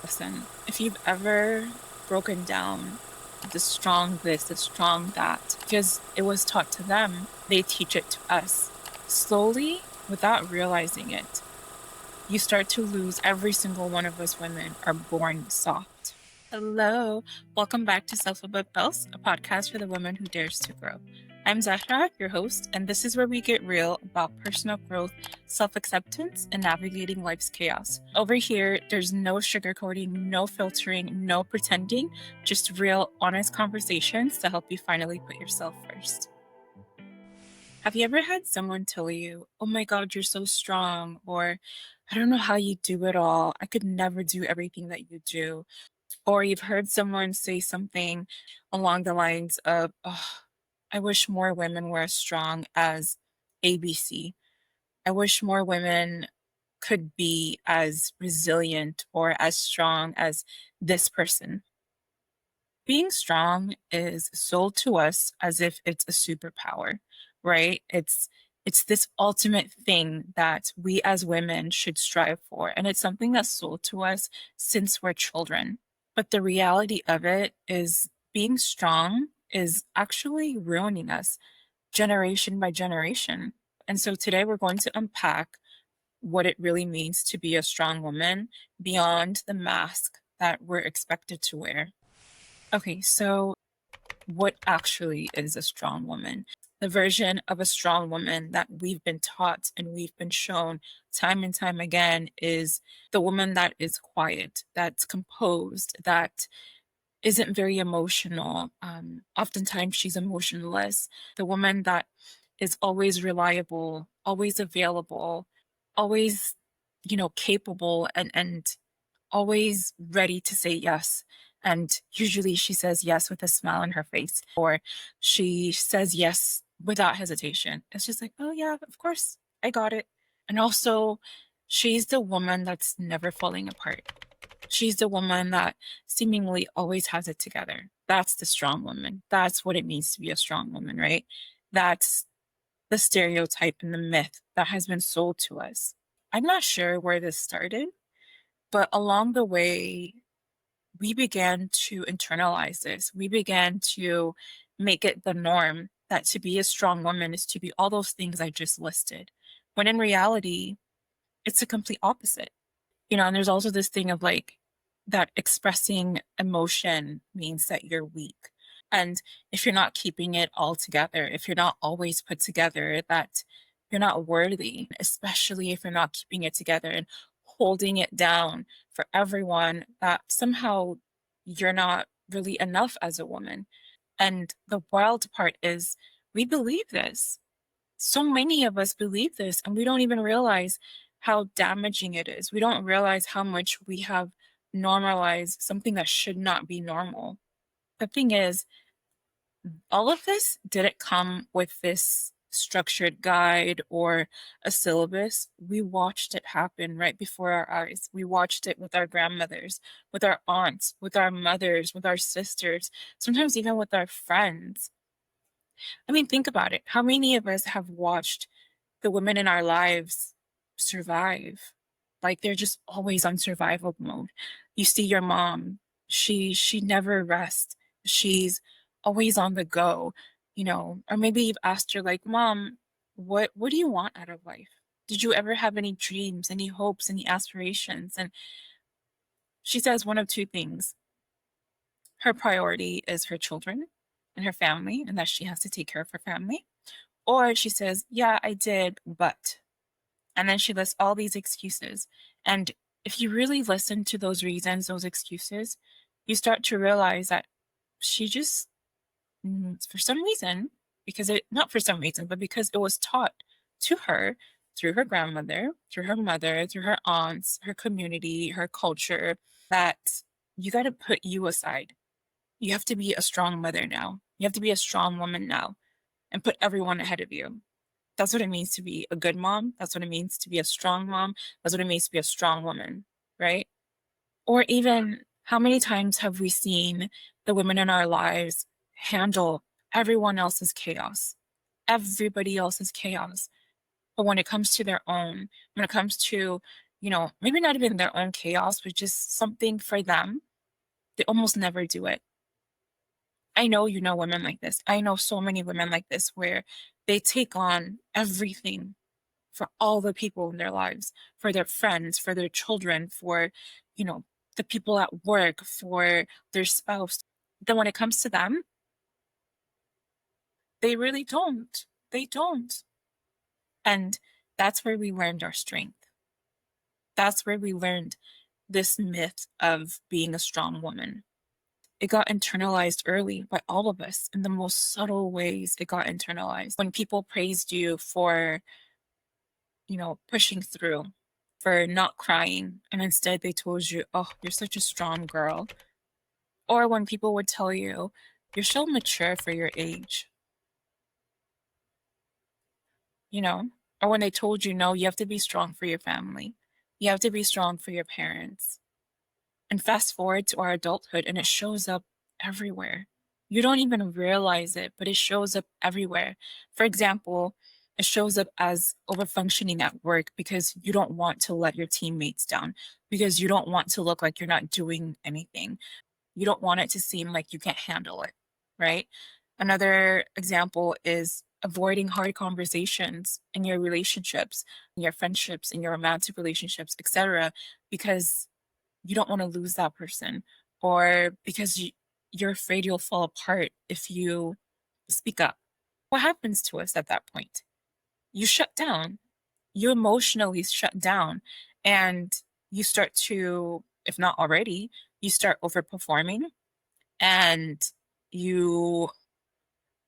Listen, if you've ever broken down the strong this, the strong that, because it was taught to them, they teach it to us. Slowly, without realizing it, you start to lose every single one of us women are born soft. Hello, welcome back to Self Above Else, a podcast for the woman who dares to grow. I'm Zahra, your host, and this is where we get real about personal growth, self acceptance, and navigating life's chaos. Over here, there's no sugarcoating, no filtering, no pretending, just real, honest conversations to help you finally put yourself first. Have you ever had someone tell you, oh my God, you're so strong, or I don't know how you do it all. I could never do everything that you do. Or you've heard someone say something along the lines of, oh, I wish more women were as strong as ABC. I wish more women could be as resilient or as strong as this person. Being strong is sold to us as if it's a superpower, right? It's this ultimate thing that we as women should strive for. And it's something that's sold to us since we're children. But the reality of it is being strong is actually ruining us generation by generation. And so today we're going to unpack what it really means to be a strong woman beyond the mask that we're expected to wear. Okay, so what actually is a strong woman? The version of a strong woman that we've been taught and we've been shown time and time again is the woman that is quiet, that's composed, that isn't very emotional. Oftentimes she's emotionless. The woman that is always reliable, always available, always, capable and always ready to say yes. And usually she says yes with a smile on her face, or she says yes without hesitation. It's just like, oh, yeah, of course, I got it. And also, she's the woman that's never falling apart. She's the woman that seemingly always has it together. That's the strong woman. That's what it means to be a strong woman, right? That's the stereotype and the myth that has been sold to us. I'm not sure where this started, but along the way, we began to internalize this. We began to make it the norm that to be a strong woman is to be all those things I just listed. When in reality, it's the complete opposite. And there's also this thing of like that expressing emotion means that you're weak. And if you're not keeping it all together, if you're not always put together, that you're not worthy, especially if you're not keeping it together and holding it down for everyone, that somehow you're not really enough as a woman. And the wild part is we believe this. So many of us believe this, and we don't even realize how damaging it is. We don't realize how much we have normalized something that should not be normal. The thing is, all of this didn't come with this structured guide or a syllabus. We watched it happen right before our eyes. We watched it with our grandmothers, with our aunts, with our mothers, with our sisters, sometimes even with our friends. I mean, think about it. How many of us have watched the women in our lives survive? Like they're just always on survival mode. You see your mom, she never rests. She's always on the go, or maybe you've asked her like, "Mom, what do you want out of life? Did you ever have any dreams, any hopes, any aspirations?" And she says one of two things. Her priority is her children and her family, and that she has to take care of her family. Or she says, yeah, I did, but. And then she lists all these excuses. And if you really listen to those reasons, those excuses, you start to realize that she just, for some reason, not for some reason, but because it was taught to her through her grandmother, through her mother, through her aunts, her community, her culture, that you got to put you aside. You have to be a strong mother now. You have to be a strong woman now and put everyone ahead of you. That's what it means to be a good mom. That's what it means to be a strong mom. That's what it means to be a strong woman, right? Or even how many times have we seen the women in our lives handle everyone else's chaos, everybody else's chaos. But when it comes to their own, when it comes to, maybe not even their own chaos, but just something for them, they almost never do it. I know you know women like this. I know so many women like this where they take on everything for all the people in their lives, for their friends, for their children, for, you know, the people at work, for their spouse. Then when it comes to them, they really don't. They don't. And that's where we learned our strength. That's where we learned this myth of being a strong woman. It got internalized early by all of us in the most subtle ways. It got internalized when people praised you for, pushing through, for not crying, and instead they told you, oh, you're such a strong girl. Or when people would tell you, you're so mature for your age, you know? Or when they told you, no, you have to be strong for your family. You have to be strong for your parents. And fast forward to our adulthood, and it shows up everywhere. You don't even realize it, but it shows up everywhere. For example, it shows up as overfunctioning at work because you don't want to let your teammates down, because you don't want to look like you're not doing anything. You don't want it to seem like you can't handle it, right? Another example is avoiding hard conversations in your relationships, in your friendships, in your romantic relationships, etc., because you don't want to lose that person, or because you're afraid you'll fall apart if you speak up. What happens to us at that point? You shut down. You emotionally shut down, and you start to, if not already, you start overperforming, and you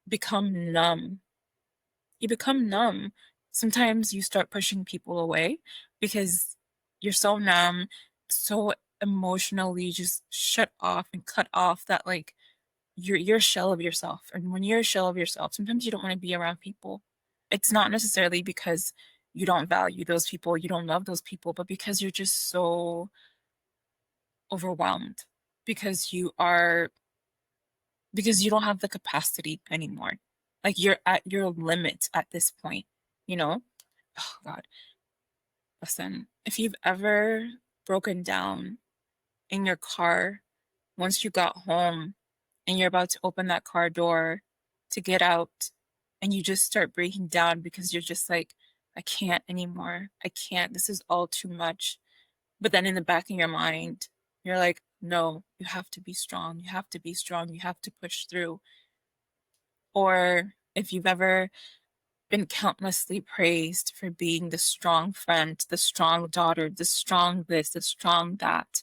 become numb. You become numb. Sometimes you start pushing people away because you're so numb, so emotionally just shut off and cut off that, like, you're a shell of yourself. And when you're a shell of yourself, sometimes you don't want to be around people. It's not necessarily because you don't value those people, you don't love those people, but because you're just so overwhelmed, because you don't have the capacity anymore. Like, you're at your limit at this point, you know? Oh God. Listen, if you've ever broken down in your car once you got home and you're about to open that car door to get out, and you just start breaking down because you're just like, I can't anymore. I can't. This is all too much. But then in the back of your mind, you're like, no, you have to be strong. You have to be strong. You have to push through. Or if you've ever been countlessly praised for being the strong friend, the strong daughter, the strong this, the strong that,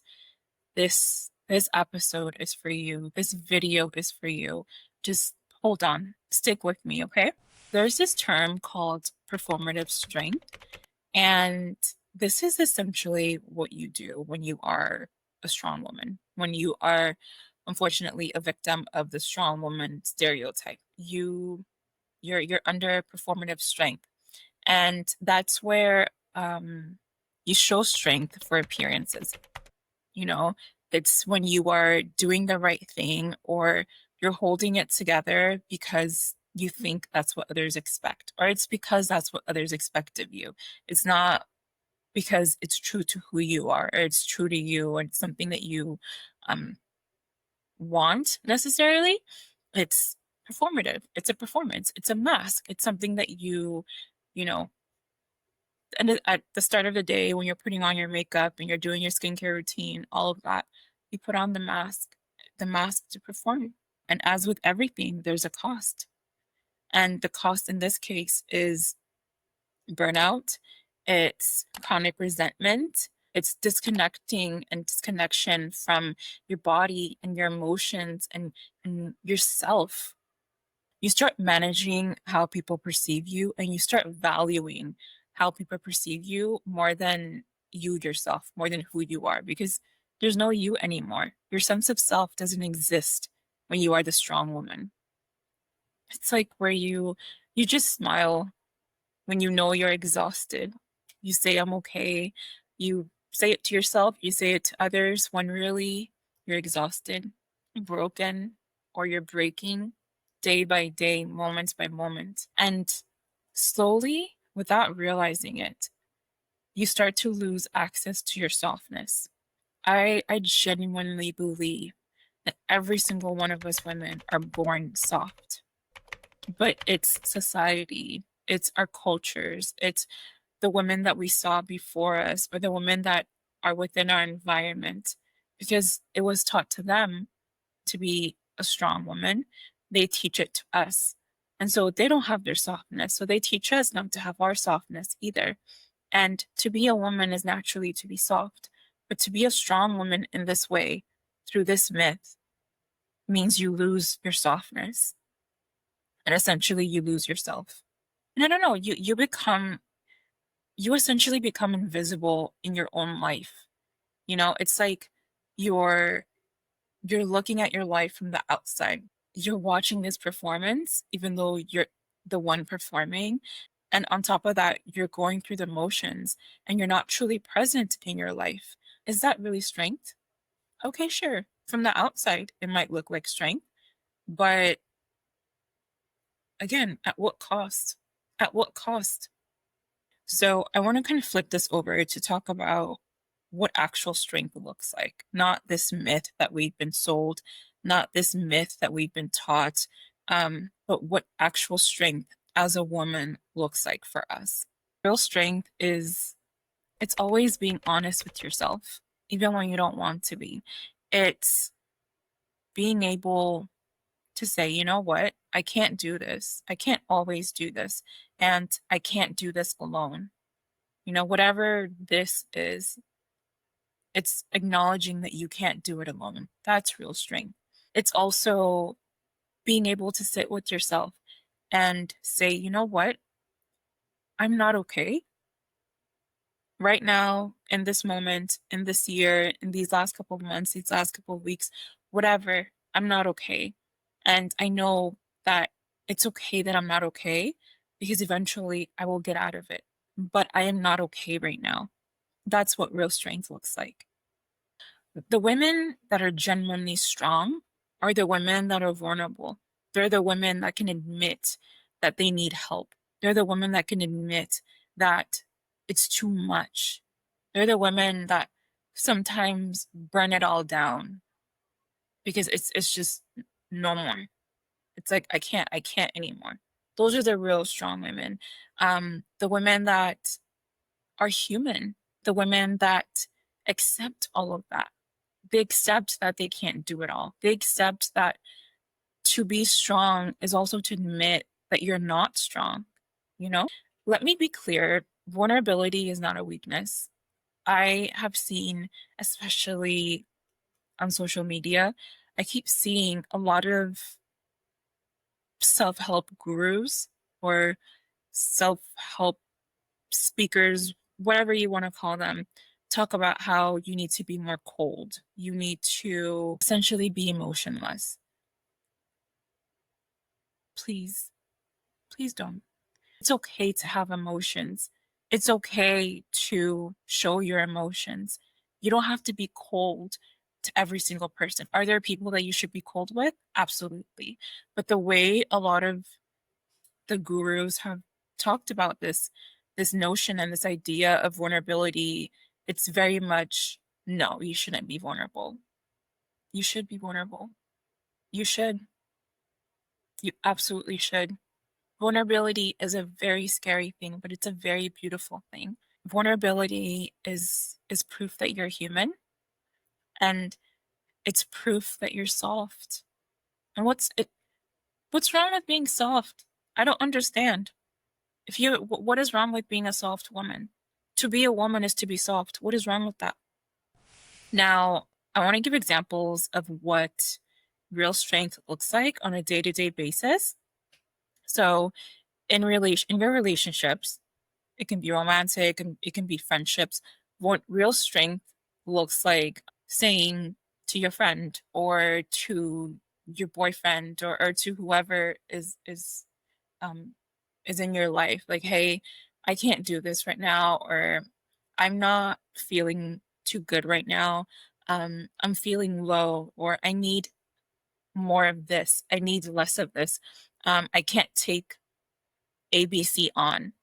this episode is for you. This video is for you. Just hold on. Stick with me, okay? There's this term called performative strength, and this is essentially what you do when you are a strong woman, when you are unfortunately a victim of the strong woman stereotype. You're under performative strength, and that's where you show strength for appearances. You know, it's when you are doing the right thing, or you're holding it together because you think that's what others expect, or it's because that's what others expect of you. It's not because it's true to who you are, or it's true to you, and it's something that you um want necessarily. It's performative. It's a performance. It's a mask. It's something that you know, and at the start of the day when you're putting on your makeup and you're doing your skincare routine, all of that, you put on the mask to perform. And as with everything, there's a cost. And the cost in this case is burnout, it's chronic resentment, it's disconnecting and disconnection from your body and your emotions and yourself. You start managing how people perceive you, and you start valuing how people perceive you more than you yourself, more than who you are, because there's no you anymore. Your sense of self doesn't exist when you are the strong woman. It's like where you just smile when you know you're exhausted. You say, I'm okay. You say it to yourself, you say it to others when really you're exhausted, broken, or you're breaking day by day, moment by moment. And slowly, without realizing it, you start to lose access to your softness. I genuinely believe that every single one of us women are born soft, but it's society, it's our cultures, it's the women that we saw before us, or the women that are within our environment, because it was taught to them to be a strong woman. They teach it to us. And so they don't have their softness. So they teach us not to have our softness either. And to be a woman is naturally to be soft. But to be a strong woman in this way, through this myth, means you lose your softness. And essentially you lose yourself. And I don't know, you essentially become invisible in your own life. It's like you're you're looking at your life from the outside. You're watching this performance, even though you're the one performing. And on top of that, you're going through the motions and you're not truly present in your life. Is that really strength? Okay, sure. From the outside, it might look like strength. But again, at what cost? At what cost? So I want to kind of flip this over to talk about what actual strength looks like, not this myth that we've been sold, not this myth that we've been taught, but what actual strength as a woman looks like for us. Real strength is it's always being honest with yourself, even when you don't want to be. It's being able to say, you know what, I can't do this. I can't always do this. And I can't do this alone. Whatever this is, it's acknowledging that you can't do it alone. That's real strength. It's also being able to sit with yourself and say, you know what? I'm not okay. Right now, in this moment, in this year, in these last couple of months, these last couple of weeks, whatever, I'm not okay. And I know that it's okay that I'm not okay because eventually I will get out of it. But I am not okay right now. That's what real strength looks like. The women that are genuinely strong are the women that are vulnerable. They're the women that can admit that they need help. They're the women that can admit that it's too much. They're the women that sometimes burn it all down because it's just no more. It's like I can't anymore. Those are the real strong women. The women that are human, the women that accept all of that. They accept that they can't do it all. They accept that to be strong is also to admit that you're not strong, you know? Let me be clear, vulnerability is not a weakness. I have seen, especially on social media, I keep seeing a lot of self-help gurus or self-help speakers, whatever you want to call them, talk about how you need to be more cold. You need to essentially be emotionless. Please, please don't. It's okay to have emotions. It's okay to show your emotions. You don't have to be cold to every single person. Are there people that you should be cold with? Absolutely. But the way a lot of the gurus have talked about this notion and this idea of vulnerability, it's very much no, you shouldn't be vulnerable. You should be vulnerable. You should. You absolutely should. Vulnerability is a very scary thing, but it's a very beautiful thing. Vulnerability is proof that you're human, and it's proof that you're soft. And what's wrong with being soft? I don't understand. What is wrong with being a soft woman? To be a woman is to be soft. What is wrong with that? Now, I want to give examples of what real strength looks like on a day-to-day basis. So, in your relationships, it can be romantic and it can be friendships. What real strength looks like saying to your friend or to your boyfriend or to whoever um is in your life, like, hey, I can't do this right now, or I'm not feeling too good right now. I'm feeling low, or I need more of this. I need less of this. I can't take ABC on.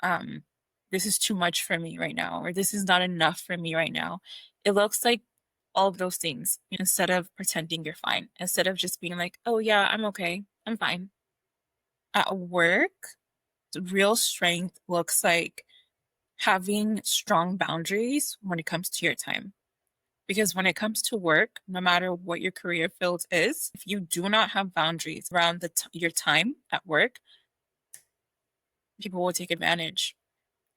Um, this is too much for me right now, or this is not enough for me right now. It looks like all of those things instead of pretending you're fine, instead of just being like, oh, yeah, I'm okay, I'm fine. At work, real strength looks like having strong boundaries when it comes to your time. Because when it comes to work, no matter what your career field is, if you do not have boundaries around your time at work, people will take advantage.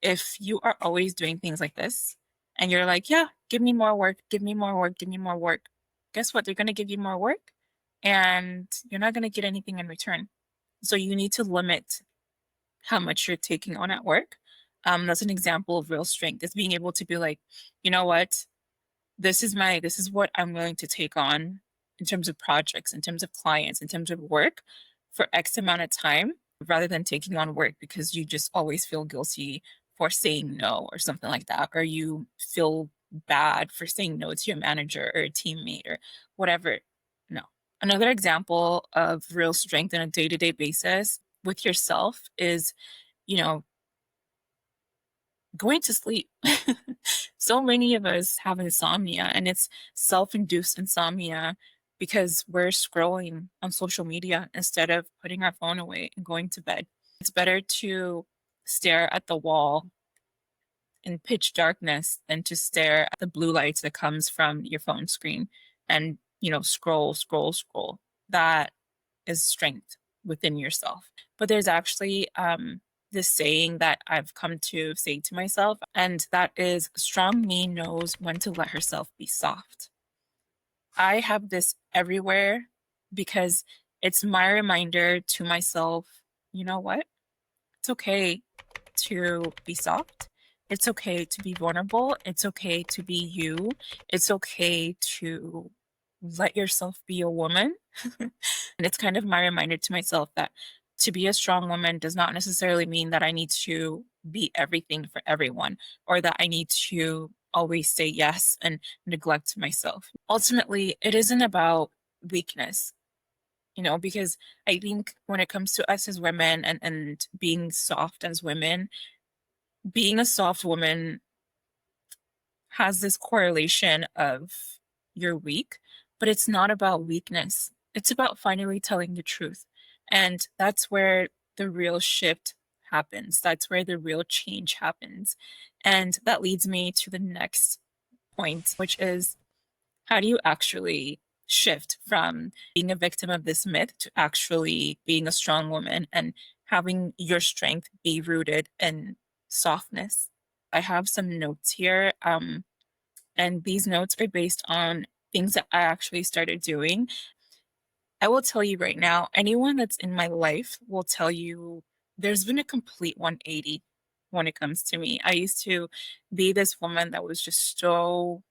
If you are always doing things like this and you're like, yeah, give me more work, give me more work, give me more work, guess what? They're going to give you more work and you're not going to get anything in return. So you need to limit how much you're taking on at work. That's an example of real strength, is being able to be like, you know what? This is what I'm willing to take on in terms of projects, in terms of clients, in terms of work for X amount of time, rather than taking on work because you just always feel guilty for saying no or something like that, or you feel bad for saying no to your manager or a teammate or whatever. No. Another example of real strength on a day-to-day basis with yourself is, you know, going to sleep. So many of us have insomnia, and it's self-induced insomnia because we're scrolling on social media instead of putting our phone away and going to bed. It's better to stare at the wall in pitch darkness than to stare at the blue light that comes from your phone screen and, scroll, scroll, scroll. That is strength within yourself. But there's actually this saying that I've come to say to myself, and that is, strong me knows when to let herself be soft. I have this everywhere because it's my reminder to myself, you know what? It's okay to be soft. It's okay to be vulnerable. It's okay to be you. It's okay to let yourself be a woman. And it's kind of my reminder to myself that to be a strong woman does not necessarily mean that I need to be everything for everyone, or that I need to always say yes and neglect myself. Ultimately, it isn't about weakness, because I think when it comes to us as women and being soft as women, being a soft woman has this correlation of you're weak, but it's not about weakness. It's about finally telling the truth. And that's where the real shift happens. That's where the real change happens. And that leads me to the next point, which is, how do you actually shift from being a victim of this myth to actually being a strong woman and having your strength be rooted in softness? I have some notes here, and these notes are based on things that I actually started doing. I will tell you right now, anyone that's in my life will tell you there's been a complete 180 when it comes to me. I used to be this woman that was just so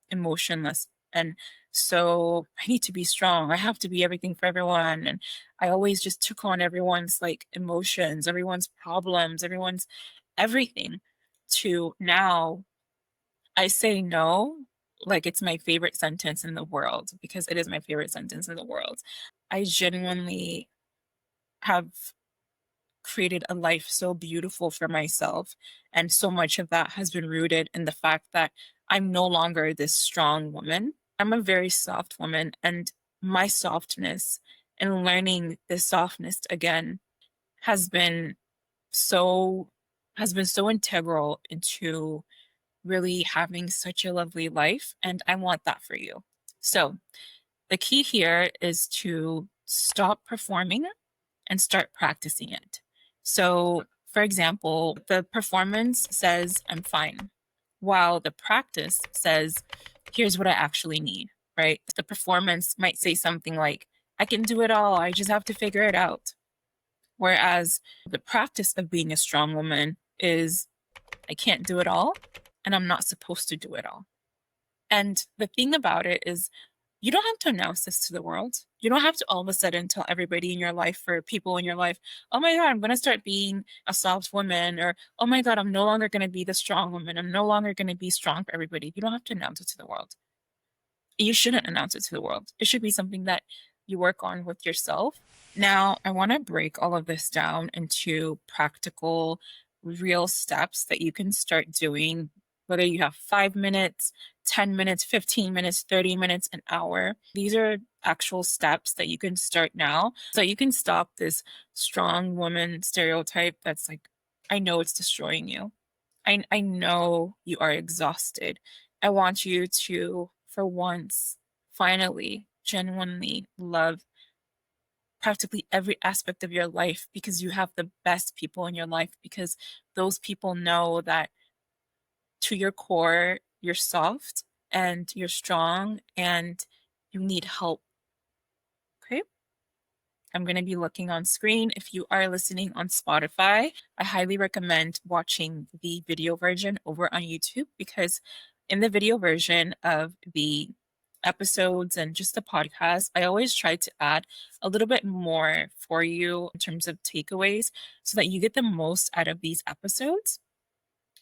emotionless, and so I need to be strong. I have to be everything for everyone. And I always just took on everyone's like emotions, everyone's problems, everyone's everything, to now I say no like it's my favorite sentence in the world, because it is my favorite sentence in the world. I genuinely have created a life so beautiful for myself. And so much of that has been rooted in the fact that I'm no longer this strong woman. I'm a very soft woman. And my softness and learning this softness again has been so so integral into really having such a lovely life. And I want that for you. So the key here is to stop performing and start practicing it. So, for example, the performance says, I'm fine, while the practice says, here's what I actually need, right? The performance might say something like, I can do it all, I just have to figure it out. Whereas the practice of being a strong woman is, I can't do it all, and I'm not supposed to do it all. And the thing about it is, you don't have to announce this to the world. You don't have to all of a sudden tell everybody in your life or people in your life, oh my God, I'm going to start being a soft woman, or oh my God, I'm no longer going to be the strong woman. I'm no longer going to be strong for everybody. You don't have to announce it to the world. You shouldn't announce it to the world. It should be something that you work on with yourself. Now, I want to break all of this down into practical real steps that you can start doing, whether you have 5 minutes, 10 minutes, 15 minutes, 30 minutes, an hour. These are actual steps that you can start now so you can stop this strong woman stereotype that's like, I know it's destroying you. I know you are exhausted. I want you to, for once, finally, genuinely love practically every aspect of your life because you have the best people in your life, because those people know that to your core, you're soft and you're strong and you need help. Okay. I'm going to be looking on screen. If you are listening on Spotify, I highly recommend watching the video version over on YouTube, because in the video version of the episodes and just the podcast, I always try to add a little bit more for you in terms of takeaways so that you get the most out of these episodes.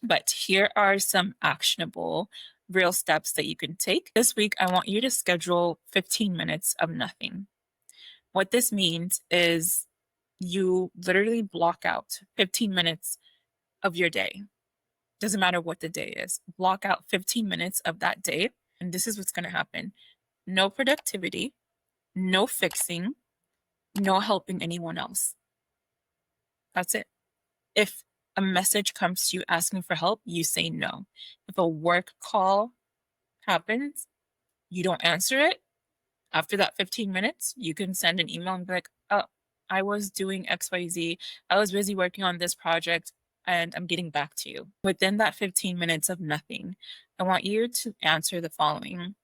But here are some actionable real steps that you can take. This week, I want you to schedule 15 minutes of nothing. What this means is you literally block out 15 minutes of your day. Doesn't matter what the day is. Block out 15 minutes of that day. And this is what's going to happen. No productivity, no fixing, no helping anyone else. That's it. If a message comes to you asking for help, you say no. If a work call happens, you don't answer it. After that 15 minutes, you can send an email and be like, oh, I was doing XYZ. I was busy working on this project and I'm getting back to you. Within that 15 minutes of nothing, I want you to answer the following.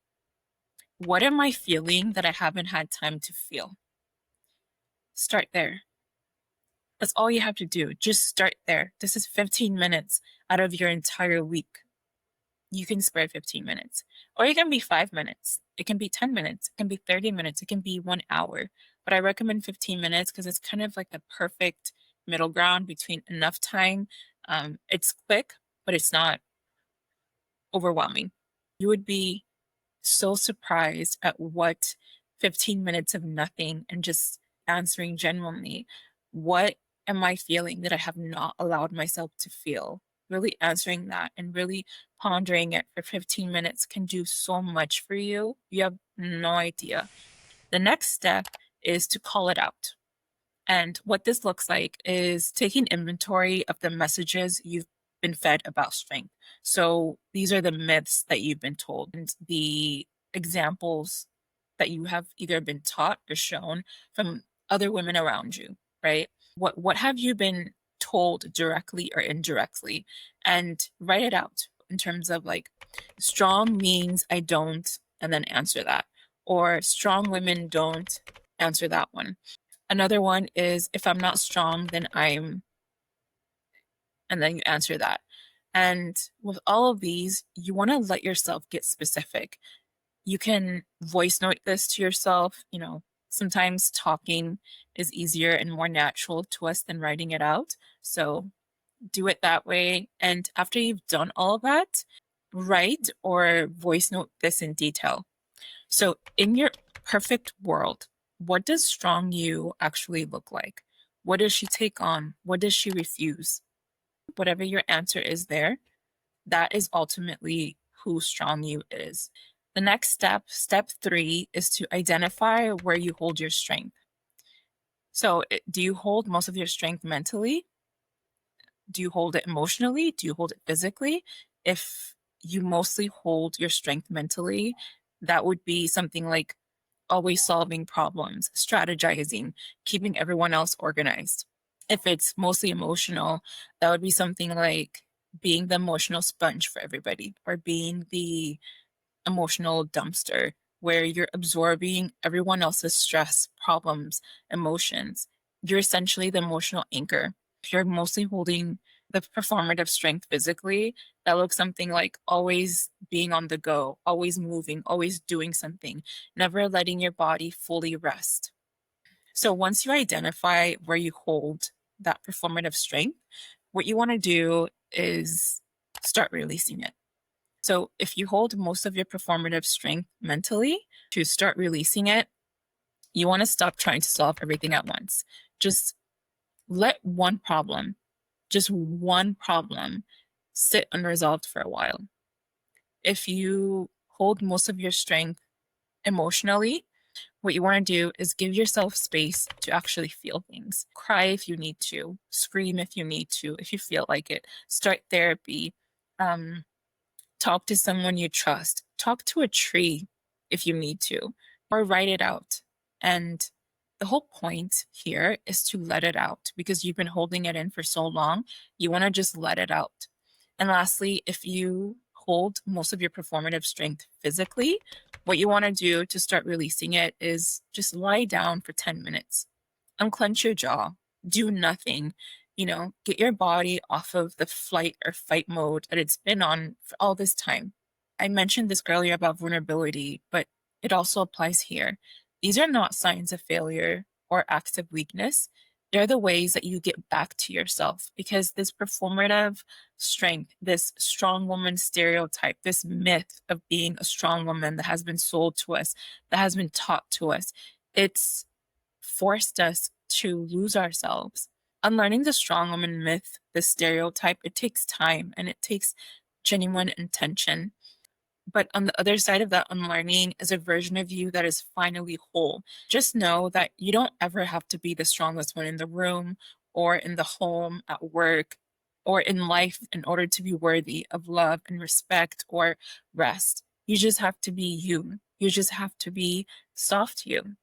What am I feeling that I haven't had time to feel? Start there. That's all you have to do. Just start there. This is 15 minutes out of your entire week. You can spare 15 minutes. Or it can be 5 minutes. It can be 10 minutes. It can be 30 minutes. It can be 1 hour. But I recommend 15 minutes because it's kind of like the perfect middle ground between enough time. It's quick, but it's not overwhelming. You would be so surprised at what 15 minutes of nothing and just answering genuinely, what am I feeling that I have not allowed myself to feel? Really answering that and really pondering it for 15 minutes can do so much for you. You have no idea. The next step is to call it out. And what this looks like is taking inventory of the messages you've been fed about strength. So these are the myths that you've been told and the examples that you have either been taught or shown from other women around you, right? What have you been told directly or indirectly? And write it out in terms of like, strong means I don't, and then answer that. Or strong women don't, answer that one. Another one is if I'm not strong, then I'm, and then you answer that. And with all of these, you want to let yourself get specific. You can voice note this to yourself. You know, sometimes talking is easier and more natural to us than writing it out. So do it that way. And after you've done all of that, write or voice note this in detail. So in your perfect world, what does strong you actually look like? What does she take on? What does she refuse? Whatever your answer is there, that is ultimately who strong you is. The next step, step 3, is to identify where you hold your strength. So do you hold most of your strength mentally? Do you hold it emotionally? Do you hold it physically? If you mostly hold your strength mentally, that would be something like always solving problems, strategizing, keeping everyone else organized. If it's mostly emotional, that would be something like being the emotional sponge for everybody, or being the emotional dumpster where you're absorbing everyone else's stress, problems, emotions. You're essentially the emotional anchor. If you're mostly holding the performative strength physically, that looks something like always being on the go, always moving, always doing something, never letting your body fully rest. So once you identify where you hold that performative strength, what you want to do is start releasing it. So if you hold most of your performative strength mentally, to start releasing it, you want to stop trying to solve everything at once. Just let one problem just one problem sit unresolved for a while. If you hold most of your strength emotionally, what you want to do is give yourself space to actually feel things. Cry if you need to, scream if you need to, if you feel like it. Start therapy. Um, Talk to someone you trust. Talk to a tree if you need to, or write it out. And the whole point here is to let it out because you've been holding it in for so long. You want to just let it out. And lastly, if you hold most of your performative strength physically, what you want to do to start releasing it is just lie down for 10 minutes, unclench your jaw, do nothing, get your body off of the flight or fight mode that it's been on for all this time. I mentioned this earlier about vulnerability, but it also applies here. These are not signs of failure or acts of weakness. They're the ways that you get back to yourself because this performative strength, this strong woman stereotype, this myth of being a strong woman that has been sold to us, that has been taught to us, it's forced us to lose ourselves. Unlearning the strong woman myth, the stereotype, it takes time and it takes genuine intention. But on the other side of that unlearning is a version of you that is finally whole. Just know that you don't ever have to be the strongest one in the room or in the home, at work, or in life in order to be worthy of love and respect or rest. You just have to be you. You just have to be soft you.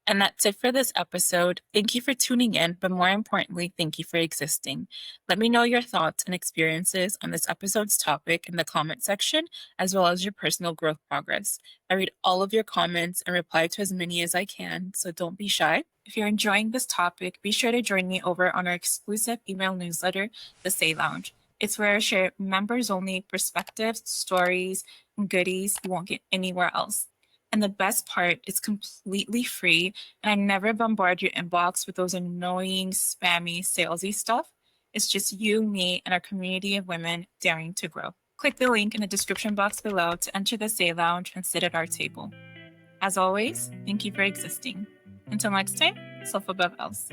And that's it for this episode. Thank you for tuning in, but more importantly, thank you for existing. Let me know your thoughts and experiences on this episode's topic in the comment section, as well as your personal growth progress. I read all of your comments and reply to as many as I can, so don't be shy. If you're enjoying this topic, be sure to join me over on our exclusive email newsletter, The Say Lounge. It's where I share members only perspectives, stories, and goodies you won't get anywhere else. And the best part, it's completely free, and I never bombard your inbox with those annoying, spammy, salesy stuff. It's just you, me, and our community of women daring to grow. Click the link in the description box below to enter the Say Lounge and sit at our table. As always, thank you for existing. Until next time, self above else.